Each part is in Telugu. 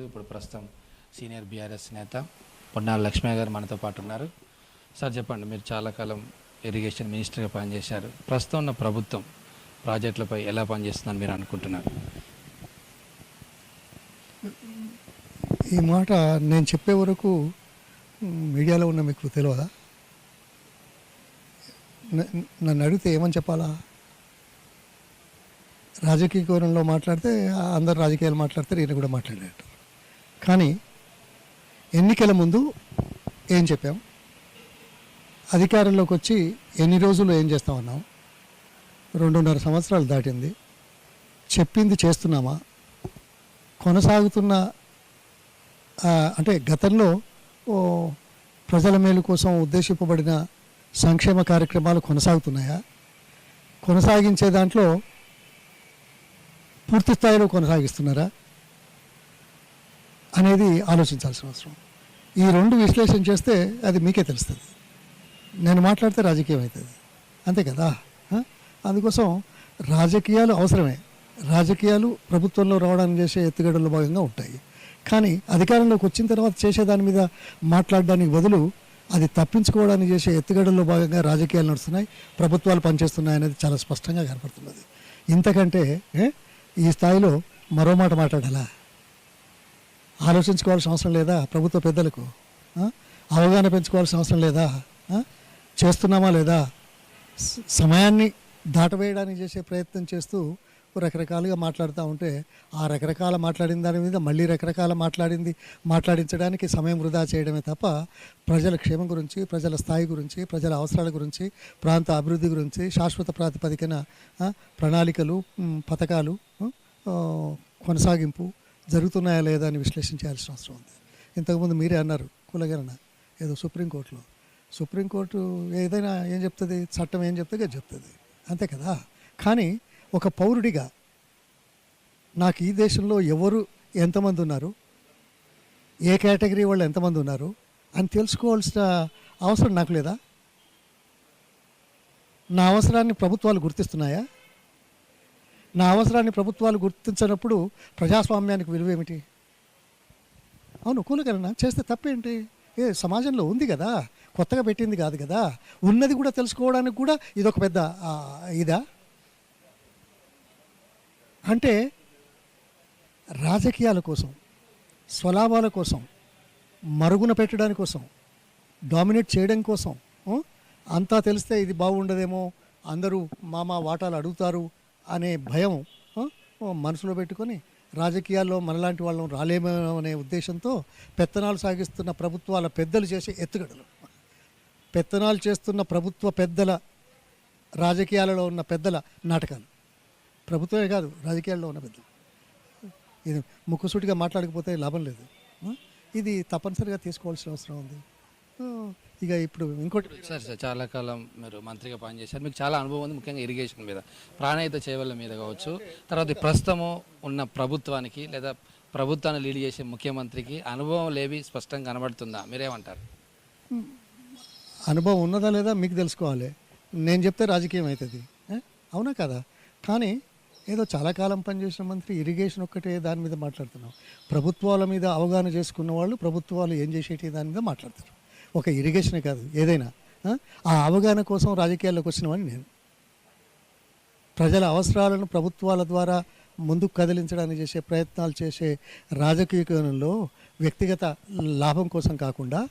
ఇప్పుడు ప్రస్తుతం సీనియర్ బీఆర్ఎస్ నేత పొన్నాల లక్ష్మయ్య గారు మనతో పాటు ఉన్నారు. సార్ చెప్పండి, మీరు చాలా కాలం ఇరిగేషన్ మినిస్టర్గా పనిచేశారు. ప్రస్తుతం ఉన్న ప్రభుత్వం ప్రాజెక్టులపై ఎలా పనిచేస్తుందని మీరు అనుకుంటున్నారు? ఈ మాట నేను చెప్పే వరకు మీడియాలో ఉన్న మీకు తెలియదా? నన్ను అడిగితే ఏమని చెప్పాలా? రాజకీయ కోణంలో మాట్లాడితే అందరు రాజకీయాలు మాట్లాడతారు, ఈయన కూడా మాట్లాడారు. కానీ ఎన్నికల ముందు ఏం చెప్పాం, అధికారంలోకి వచ్చి ఎన్ని రోజులు ఏం చేస్తామన్నాం, 2.5 సంవత్సరాలు దాటింది. చెప్పింది చేస్తున్నామా? కొనసాగుతున్న అంటే గతంలో ప్రజల మేలు కోసం ఉద్దేశింపబడిన సంక్షేమ కార్యక్రమాలు కొనసాగుతున్నాయా? కొనసాగించే దాంట్లో పూర్తి స్థాయిలో కొనసాగిస్తున్నారా అనేది ఆలోచించాల్సిన అవసరం. ఈ రెండు విశ్లేషణ చేస్తే అది మీకే తెలుస్తుంది. నేను మాట్లాడితే రాజకీయం అవుతుంది, అంతే కదా. అందుకోసం రాజకీయాలు అవసరమే. రాజకీయాలు ప్రభుత్వంలో రావడానికి చేసే ఎత్తుగడల్లో భాగంగా ఉంటాయి. కానీ అధికారంలోకి వచ్చిన తర్వాత చేసే దాని మీద మాట్లాడడానికి బదులు అది తప్పించుకోవడానికి చేసే ఎత్తుగడల్లో భాగంగా రాజకీయాలు నడుస్తున్నాయి, ప్రభుత్వాలు పనిచేస్తున్నాయి అనేది చాలా స్పష్టంగా కనపడుతున్నది. ఇంతకంటే ఈ స్థాయిలో మరో మాట మాట్లాడాలా? ఆలోచించుకోవాల్సిన అవసరం లేదా? ప్రభుత్వ పెద్దలకు అవగాహన పెంచుకోవాల్సిన అవసరం లేదా? చేస్తున్నామా లేదా? సమయాన్ని దాటవేయడానికి చేసే ప్రయత్నం చేస్తూ రకరకాలుగా మాట్లాడుతూ ఉంటే ఆ రకరకాల మాట్లాడిన దాని మీద మళ్ళీ రకరకాల మాట్లాడించడానికి సమయం వృధా చేయడమే తప్ప ప్రజల క్షేమం గురించి, ప్రజల స్థాయి గురించి, ప్రజల అవసరాల గురించి, ప్రాంత అభివృద్ధి గురించి శాశ్వత ప్రాతిపదికన ప్రణాళికలు, పథకాలు కొనసాగింపు జరుగుతున్నాయా లేదా అని విశ్లేషించాల్సిన అవసరం ఉంది. ఇంతకుముందు మీరే అన్నారు కులగరణ ఏదో సుప్రీంకోర్టు ఏదైనా ఏం చెప్తుంది, చట్టం ఏం చెప్తే చెప్తుంది, అంతే కదా. కానీ ఒక పౌరుడిగా నాకు ఈ దేశంలో ఎవరు ఎంతమంది ఉన్నారు, ఏ కేటగిరీ వాళ్ళు ఎంతమంది ఉన్నారు అని తెలుసుకోవాల్సిన అవసరం నాకు లేదా? నా అవసరాన్ని ప్రభుత్వాలు గుర్తిస్తున్నాయా? నా అవసరాన్ని ప్రభుత్వాలు గుర్తించినప్పుడు ప్రజాస్వామ్యానికి విలువ ఏమిటి? అవును, కూలగలన చేస్తే తప్పేంటి? సమాజంలో ఉంది కదా, కొత్తగా పెట్టింది కాదు కదా. ఉన్నది కూడా తెలుసుకోవడానికి కూడా ఇదొక పెద్ద ఇదా? అంటే రాజకీయాల కోసం, స్వలాభాల కోసం, మరుగున పెట్టడానికి కోసం, డామినేట్ చేయడం కోసం, అంతా తెలిస్తే ఇది బాగుండదేమో, అందరూ మామ వాటాలు అడుగుతారు అనే భయం మనసులో పెట్టుకొని రాజకీయాల్లో మనలాంటి వాళ్ళం రాలేమో అనే ఉద్దేశంతో పెత్తనాలు సాగిస్తున్న ప్రభుత్వాల పెద్దలు చేసే ఎత్తుగడలు, పెత్తనాలు చేస్తున్న ప్రభుత్వ పెద్దల, రాజకీయాలలో ఉన్న పెద్దల నాటకాలు, ప్రభుత్వమే కాదు రాజకీయాల్లో ఉన్న పెద్దలు, ఇది ముక్కుసూటిగా మాట్లాడకపోతే లాభం లేదు. ఇది తప్పనిసరిగా తీసుకోవాల్సిన అవసరం ఉంది. ఇక ఇప్పుడు ఇంకోటి సార్, చాలా కాలం మీరు మంత్రిగా పనిచేశారు, మీకు చాలా అనుభవం ఉంది, ముఖ్యంగా ఇరిగేషన్ మీద, ప్రాణహిత చేవల మీద కావచ్చు. తర్వాత ప్రస్తుతము ఉన్న ప్రభుత్వానికి లేదా ప్రభుత్వాన్ని లీడ్ చేసే ముఖ్యమంత్రికి అనుభవం లేవి స్పష్టంగా కనబడుతుందా? మీరేమంటారు? అనుభవం ఉన్నదా లేదా మీకు తెలుసుకోవాలి. నేను చెప్తే రాజకీయం అవుతుంది, అవునా కదా. కానీ ఏదో చాలా కాలం పనిచేసిన మంత్రి ఇరిగేషన్ ఒక్కటే దాని మీద మాట్లాడుతున్నాం. ప్రభుత్వాల మీద అవగాహన చేసుకున్న వాళ్ళు ప్రభుత్వాలు ఏం చేసేటి దాని మీద మాట్లాడతారు. ఒక ఇరిగేషనే కాదు, ఏదైనా ఆ అవగాహన కోసం రాజకీయాల్లోకి వచ్చినవని నేను. ప్రజల అవసరాలను ప్రభుత్వాల ద్వారా ముందుకు కదిలించడానికి చేసే ప్రయత్నాలు చేసే రాజకీయ కోణంలో వ్యక్తిగత లాభం కోసం కాకుండా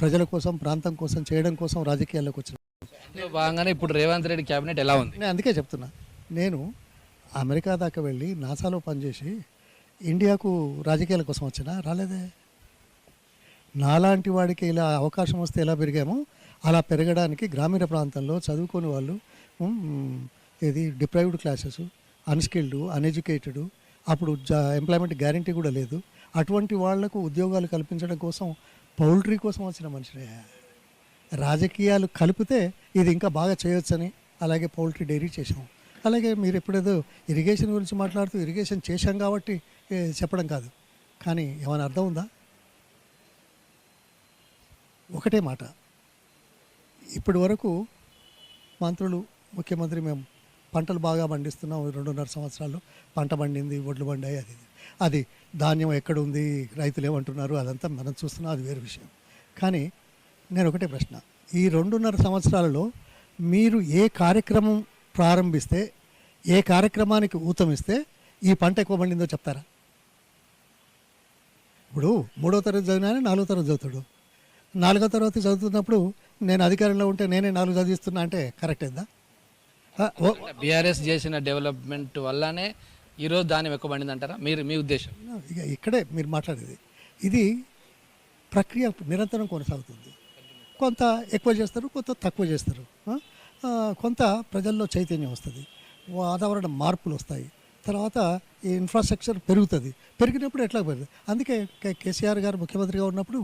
ప్రజల కోసం, ప్రాంతం కోసం చేయడం కోసం రాజకీయాల్లోకి వచ్చిన భాగంగానే ఇప్పుడు రేవంత్ రెడ్డి క్యాబినెట్ ఎలా ఉంది? నేను అందుకే చెప్తున్నా. నేను అమెరికా దాకా వెళ్ళి నాసాలో పనిచేసి ఇండియాకు రాజకీయాల కోసం వచ్చినా రాలేదే. నాలాంటి వాడికి ఇలా అవకాశం వస్తే ఎలా పెరిగామో అలా పెరగడానికి గ్రామీణ ప్రాంతంలో చదువుకొని వాళ్ళు, ఇది డిప్రైవ్డ్ క్లాసెస్, అన్స్కిల్డ్, అన్ఎడ్యుకేటెడ్, అప్పుడు ఎంప్లాయ్మెంట్ గ్యారంటీ కూడా లేదు, అటువంటి వాళ్లకు ఉద్యోగాలు కల్పించడం కోసం పౌల్ట్రీ కోసం వచ్చిన మనిషినే. రాజకీయాలు కలిపితే ఇది ఇంకా బాగా చేయొచ్చని అలాగే పౌల్ట్రీ డైరీ చేసాం. అలాగే మీరు ఎప్పుడేదో ఇరిగేషన్ గురించి మాట్లాడుతూ ఇరిగేషన్ చేశాం కాబట్టి చెప్పడం కాదు. కానీ ఏమైనా అర్థం ఉందా? ఒకటే మాట, ఇప్పటి వరకు మంత్రులు, ముఖ్యమంత్రి మేము పంటలు బాగా పండిస్తున్నాం, 2.5 సంవత్సరాల్లో పంట పండింది, ఒడ్లు పండాయి, అది ధాన్యం ఎక్కడుంది, రైతులు ఏమంటున్నారు, అదంతా మనం చూస్తున్నాం, అది వేరే విషయం. కానీ నేను ఒకటే ప్రశ్న, ఈ 2.5 సంవత్సరాలలో మీరు ఏ కార్యక్రమం ప్రారంభిస్తే, ఏ కార్యక్రమానికి ఊతమిస్తే ఈ పంట ఎక్కువ పండిందో చెప్తారా? ఇప్పుడు 3వ తరగతి చదివినా 4వ తరగతి చదువుతాడు. 4వ తరగతి చదువుతున్నప్పుడు నేను అధికారంలో ఉంటే నేనే 4 చదివిస్తున్నా అంటే కరెక్ట్ అయిందా? బీఆర్ఎస్ చేసిన డెవలప్మెంట్ వల్లనే ఈరోజు ధాన్యం ఎక్కువ పండింది అంటారా మీ ఉద్దేశం? ఇక ఇక్కడే మీరు మాట్లాడేది, ఇది ప్రక్రియ నిరంతరం కొనసాగుతుంది. కొంత ఎక్కువ చేస్తారు, కొంత తక్కువ చేస్తారు. కొంత ప్రజల్లో చైతన్యం వస్తుంది, వాతావరణ మార్పులు వస్తాయి, తర్వాత ఈ ఇన్ఫ్రాస్ట్రక్చర్ పెరుగుతుంది. పెరిగినప్పుడు ఎట్లా పెరుగుతుంది? అందుకే కేసీఆర్ గారు ముఖ్యమంత్రిగా ఉన్నప్పుడు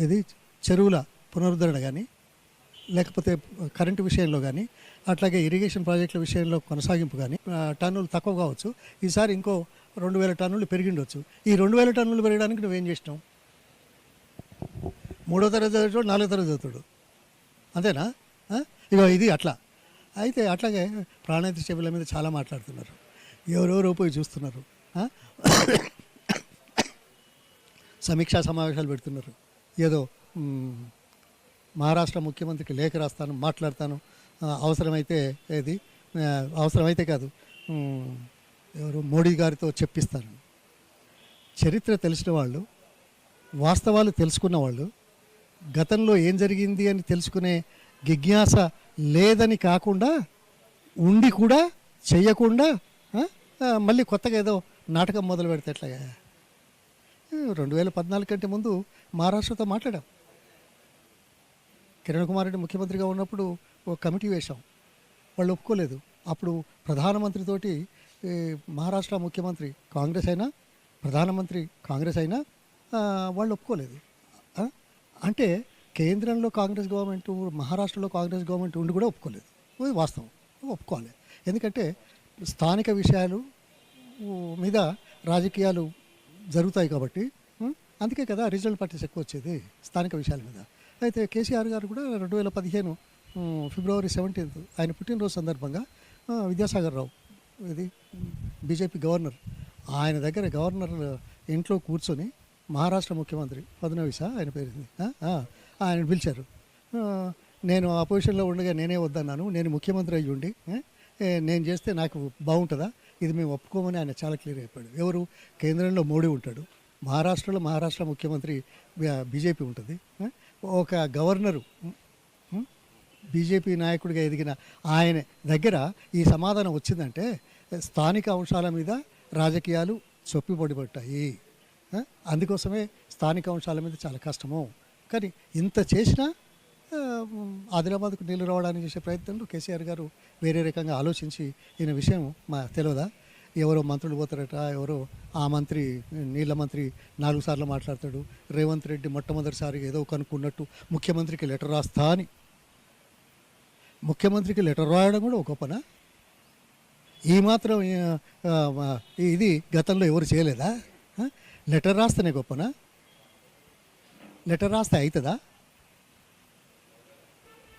ఇది చెరువుల పునరుద్ధరణ కానీ, లేకపోతే కరెంటు విషయంలో కానీ, అట్లాగే ఇరిగేషన్ ప్రాజెక్టుల విషయంలో కొనసాగింపు కానీ, టన్నులు తక్కువ కావచ్చు, ఈసారి ఇంకో 2,000 టన్నులు పెరిగిండొచ్చు. ఈ 2,000 టన్నులు పెరగడానికి నువ్వేం చేసినావు? 3వ తరగతి చదువుతాడు, 4వ తరగతి చదువుతాడు, అంతేనా? ఇక ఇది అట్లా అయితే. అట్లాగే ప్రాణహిత చేపల మీద చాలా మాట్లాడుతున్నారు, ఎవరెవరో పోయి చూస్తున్నారు, సమీక్షా సమావేశాలు పెడుతున్నారు. ఏదో మహారాష్ట్ర ముఖ్యమంత్రికి లేఖ రాస్తాను, మాట్లాడతాను, అవసరమైతే ఏది అవసరమైతే కాదు, ఎవరు మోడీ గారితో చెప్పిస్తాను. చరిత్ర తెలిసిన వాళ్ళు, వాస్తవాలు తెలుసుకున్న వాళ్ళు, గతంలో ఏం జరిగింది అని తెలుసుకునే జిజ్ఞాస లేదని కాకుండా ఉండి కూడా చెయ్యకుండా మళ్ళీ కొత్తగా ఏదో నాటకం మొదలు పెడితే ఎట్లాగా? 2014 కంటే ముందు మహారాష్ట్రతో మాట్లాడాం. కిరణ్ కుమార్ రెడ్డి ముఖ్యమంత్రిగా ఉన్నప్పుడు ఒక కమిటీ వేశాం, వాళ్ళు ఒప్పుకోలేదు. అప్పుడు ప్రధానమంత్రితోటి మహారాష్ట్ర ముఖ్యమంత్రి కాంగ్రెస్ అయినా, ప్రధానమంత్రి కాంగ్రెస్ అయినా వాళ్ళు ఒప్పుకోలేదు. అంటే కేంద్రంలో కాంగ్రెస్ గవర్నమెంట్, మహారాష్ట్రలో కాంగ్రెస్ గవర్నమెంట్ ఉండి కూడా ఒప్పుకోలేదు. ఇది వాస్తవం, ఒప్పుకోవాలి. ఎందుకంటే స్థానిక విషయాలు మీద రాజకీయాలు జరుగుతాయి కాబట్టి. అందుకే కదా రీజనల్ పార్టీస్ ఎక్కువ వచ్చేది స్థానిక విషయాల మీద. అయితే కేసీఆర్ గారు కూడా 2015 ఫిబ్రవరి 17 ఆయన పుట్టినరోజు సందర్భంగా విద్యాసాగర్ రావు, ఇది బీజేపీ గవర్నర్, ఆయన దగ్గర గవర్నర్ ఇంట్లో కూర్చొని మహారాష్ట్ర ముఖ్యమంత్రి ఫడ్నవీస్ ఆయన పేరుంది, ఆయన పిలిచారు. నేను అపోజిషన్లో ఉండగా నేనే వద్దన్నాను, నేను ముఖ్యమంత్రి అయ్యి ఉండి నేను చేస్తే నాకు బాగుంటుందా, ఇది మేము ఒప్పుకోమని ఆయన చాలా క్లియర్ అయిపోయాడు. ఎవరు? కేంద్రంలో మోడీ ఉంటాడు, మహారాష్ట్రలో మహారాష్ట్ర ముఖ్యమంత్రి బీజేపీ ఉంటుంది. ఒక గవర్నరు బీజేపీ నాయకుడిగా ఎదిగిన ఆయన దగ్గర ఈ సమాధానం వచ్చిందంటే స్థానిక అంశాల మీద రాజకీయాలు చొప్పిపడిపట్టాయి. అందుకోసమే స్థానిక అంశాల మీద చాలా కష్టము. కానీ ఇంత చేసినా ఆదిలాబాద్కు నీళ్లు రావడానికి చేసే ప్రయత్నంలో కేసీఆర్ గారు వేరే రకంగా ఆలోచించి ఈయన విషయం తెలియదా, ఎవరో మంత్రులు పోతారట, ఎవరో ఆ మంత్రి నీళ్ళ మంత్రి 4 సార్లు మాట్లాడతాడు, రేవంత్ రెడ్డి మొట్టమొదటిసారిగా ఏదో కనుక్కున్నట్టు ముఖ్యమంత్రికి లెటర్ రాస్తా అని. ముఖ్యమంత్రికి లెటర్ రాయడం కూడా ఒక పనా? ఈ మాత్రం ఇది గతంలో ఎవరు చేయలేదా? లెటర్ రాస్తేనే గొప్పనా? లెటర్ రాస్తే అవుతుందా?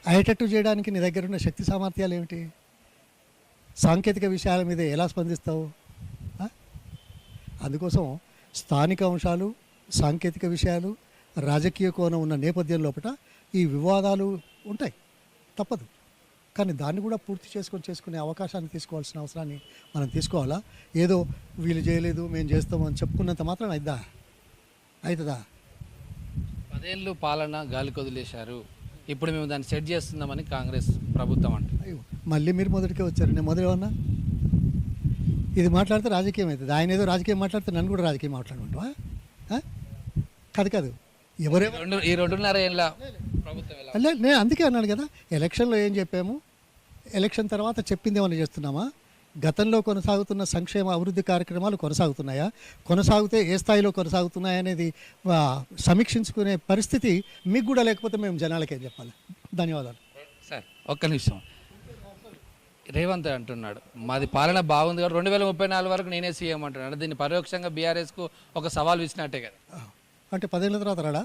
అయ్యేటట్టు చేయడానికి నీ దగ్గర ఉన్న శక్తి సామర్థ్యాలు ఏమిటి? సాంకేతిక విషయాల మీద ఎలా స్పందిస్తావు? అందుకోసం స్థానిక అంశాలు, సాంకేతిక విషయాలు, రాజకీయ కోణం ఉన్న నేపథ్యం లోపల ఈ వివాదాలు ఉంటాయి, తప్పదు. కానీ దాన్ని కూడా పూర్తి చేసుకునే అవకాశాన్ని తీసుకోవాల్సిన అవసరాన్ని మనం తీసుకోవాలా? ఏదో వీళ్ళు చేయలేదు మేము చేస్తామని చెప్పుకున్నంత మాత్రం అవుతుందా? 10 ఏళ్ళు పాలన గాలికి వదిలేశారు, ఇప్పుడు మేము దాన్ని సెట్ చేస్తున్నామని కాంగ్రెస్ ప్రభుత్వం అంటే. అయ్యో, మళ్ళీ మీరు మొదటికే వచ్చారు. నేను మొదలేమన్నా ఇది మాట్లాడితే రాజకీయం అవుతుంది. ఆయన ఏదో రాజకీయం మాట్లాడితే నన్ను కూడా రాజకీయం మాట్లాడమంటావా? కాదు ఎవరేమో ఈ 2.5 ఏళ్ళ ప్రభుత్వం నేను అందుకే అన్నాను కదా, ఎలక్షన్లో ఏం చెప్పాము, ఎలక్షన్ తర్వాత చెప్పింది ఏమైనా చేస్తున్నామా? గతంలో కొనసాగుతున్న సంక్షేమ అభివృద్ధి కార్యక్రమాలు కొనసాగుతున్నాయా, కొనసాగితే ఏ స్థాయిలో కొనసాగుతున్నాయా అనేది సమీక్షించుకునే పరిస్థితి మీకు కూడా లేకపోతే మేము జనాలకేం చెప్పాలి? ధన్యవాదాలు సార్. ఒక్క నిమిషం. రేవంత్ అంటున్నాడు మాది పాలన బాగుంది కాబట్టి 2034 వరకు నేనే సీఎం అంటున్నాడు. దీన్ని పరోక్షంగా బీఆర్ఎస్కు ఒక సవాల్ విసినట్టే కదా. అంటే 10 ఏళ్ళ తర్వాత రాడా?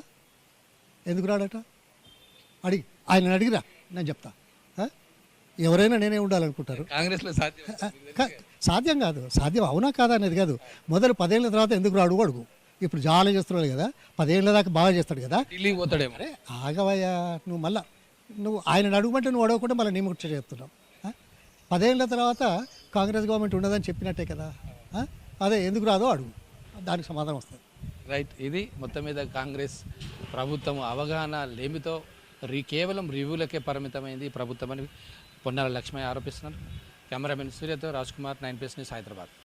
ఎందుకు రాడట? ఆయన అడిగిరా, నేను చెప్తా. ఎవరైనా నేనే ఉండాలనుకుంటారు కాంగ్రెస్లో సాధ్యం సాధ్యం కాదు. సాధ్యం అవునా కాదా అనేది కాదు. మొదలు 10 ఏళ్ళ తర్వాత ఎందుకు రాడు అడుగు. ఇప్పుడు చాలా చేస్తున్నాడు కదా, 10 ఏళ్ళ దాకా బాగా చేస్తాడు కదా. ఢిల్లీకి పోతాడేమో. అరే ఆగవయ్యా, నువ్వు మళ్ళా నువ్వు ఆయన అడుగుమంటే నువ్వు అడగకుండా మళ్ళీ నీ ముచ్చట చెప్తున్నావు. 10 ఏళ్ళ తర్వాత కాంగ్రెస్ గవర్నమెంట్ ఉండదని చెప్పినట్టే కదా. అదే ఎందుకు రాదో అడుగు, దానికి సమాధానం వస్తుంది. రైట్. ఇది మొత్తం మీద కాంగ్రెస్ ప్రభుత్వం అవగాహన లేమితో కేవలం రివ్యూలకే పరిమితమైంది ఈ ప్రభుత్వం అని పొన్నాల లక్ష్మయ్య ఆరోపిస్తున్నారు. కెమెరామెన్ సూర్యతో రాజ్ కుమార్, 9+ న్యూస్, హైదరాబాద్.